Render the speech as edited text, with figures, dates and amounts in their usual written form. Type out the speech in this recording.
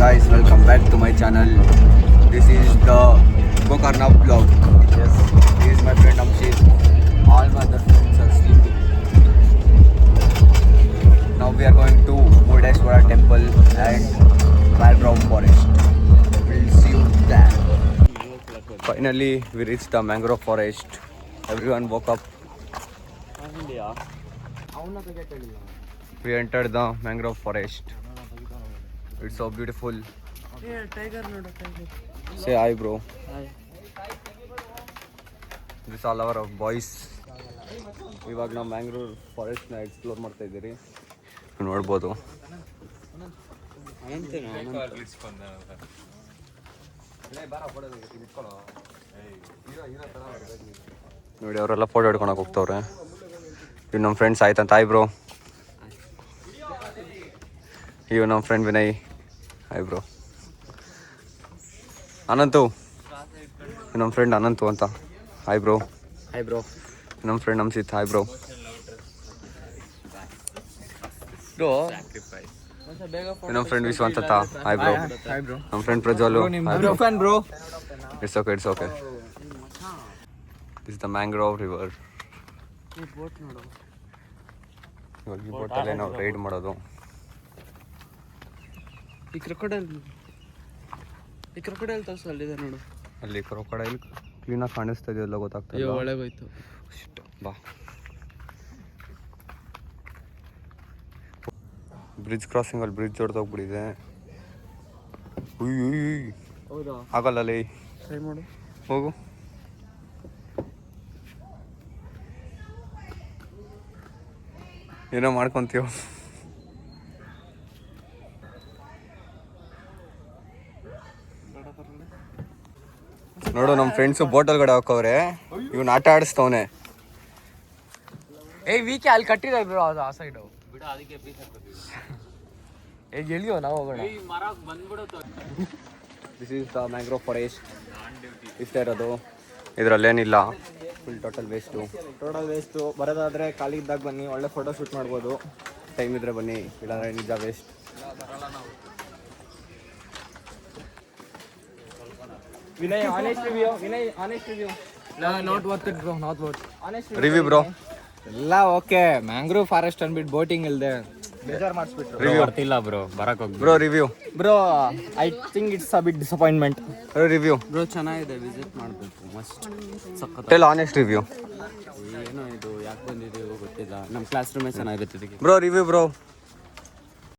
guys, welcome back to my channel. This is the Gokarna vlog. Yes, this is my friend Amshit. All my other friends are sleeping. Now we are going to Murdeshwara temple and Mangrove forest. We'll see you there. Finally, we reached the mangrove forest. Everyone woke up. We entered the mangrove forest. It's so beautiful. Say hi, bro. Hi. This all our boys. ಇವಾಗ ನಾವು Mangalore ಫಾರೆಸ್ಟ್ನ explore ಮಾಡ್ತಾ ಇದ್ದೀರಿ ನೋಡ್ಬೋದು. ನೋಡಿ ಅವರೆಲ್ಲ photo ಹಿಡ್ಕೊಳಕ್ಕೆ ಹೋಗ್ತವ್ರೆ. ಇವ್ ನಮ್ಮ friends ಆಯ್ತಂತ ಹಾಯ್ ಬ್ರೋ. ಇವ್ ನಮ್ಮ friend Vinay hi bro. Ananthu ನಮ್ಮ ಫ್ರೆಂಡ್ ಅನಂತು ಅಂತ ಹಾಯ್ ಬ್ರೋ. Hi bro. ನಮ್ಮ ಫ್ರೆಂಡ್ ಅಮ್ಸಿತ್ ಹಾಯ್ ಬ್ರೋ. ನಮ್ಮ ಫ್ರೆಂಡ್ ವಿಶ್ವಂತ ಹಾಯ್ ಬ್ರೋ. ನಮ್ಮ friend Prajwal bro. It's okay this the mangrove river. ಇವಾಗ ಈ ಬೋಟಲ್ಲೇ ನಾವು ರೈಡ್ ಮಾಡೋದು. ಈ ಕ್ರೊಕೊಡೈಲ್ ತೋರಿಸು ಅಲ್ಲಿದೆ ನೋಡು. ಅಲ್ಲಿ ಕ್ರೊಕೊಡೈಲ್ ಕ್ಲೀನಾಗಿ ಕಾಣಿಸ್ತಾ ಇದೆಯಲ್ಲ ಗೊತ್ತಾಗ್ತದೆ. ಒಳಗೋಯ್ತು ಬಾ. ಬ್ರಿಡ್ಜ್ ಕ್ರಾಸಿಂಗ್ ಅಲ್ಲಿ ಬ್ರಿಡ್ಜ್ ಹೊಡೆದೋಗ್ಬಿಟ್ಟಿದೆ. ಹೌದಾ? ಆಗಲ್ಲ ಅಲ್ಲಿ ಟ್ರೈ ಮಾಡು. ಹೋಗು. ಏನೋ ಮಾಡ್ಕೊಂತೀವ. ನೋಡು ನಮ್ಮ ಫ್ರೆಂಡ್ಸು ಬೋಟಲ್ಗಡೆ ಹಾಕವ್ರೆ. ಇವ್ನ ಆಟ ಆಡಿಸ್ತವನೆ. ವಿಕೆ ಅಲ್ಲಿ ಕಟ್ಟಿದ ಬ್ರೋ ಅದು ಆ ಸೈಡು ಬಿಡು. ಅದಕ್ಕೆ ಈಗ ಎಲ್ಲಿಯೋ ನಾವು ಹೋಗೋಣ. This is the mangrove forest. ಇಷ್ಟ ಇರೋದು ಇದರಲ್ಲೇನಿಲ್ಲ. Full total waste. ಬರೋದಾದರೆ ಖಾಲಿ ಇದ್ದಾಗ ಬನ್ನಿ, ಒಳ್ಳೆ ಫೋಟೋ ಶೂಟ್ ಮಾಡ್ಬೋದು. ಟೈಮ್ ಇದ್ರೆ ಬನ್ನಿ, ಇಲ್ಲಾಂದರೆ ನಿಜ waste. Vinay honest review. Not worth it bro, not worth. Review bro. ಎಲ್ಲ ಓಕೆ. ಮ್ಯಾಂಗ್ರೋವ್ ಫಾರೆಸ್ಟ್ ಅಂದ್ಬಿಟ್ಟು ಬೋಟಿಂಗ್ ಇಲ್ದೆ ಬೇಜಾರು ಮಾಡಿಸ್ಬಿಟ್ರು. ರಿವ್ಯೂ ಬರ್ತಿಲ್ಲ ಬ್ರೋ, ಬರಕ್ ಹೋಗಿ bro. Review bro. I think it's a bit disappointment. Review bro ಚೆನ್ನಾಗಿದೆ, ವಿಸಿಟ್ ಮಾಡಬೇಕು ಮಸ್ಟ್. ಸಖತ್. Tell honest review. ಏನೋ ಇದು ಯಾಕೆ ಬಂದಿದೆಯೋ ಗೊತ್ತಿಲ್ಲ. ನಮ್ಮ ಕ್ಲಾಸ್ ರೂಮೇ ಚೆನ್ನಾಗಿರುತ್ತೆ ಇದಕ್ಕೆ. Bro review bro.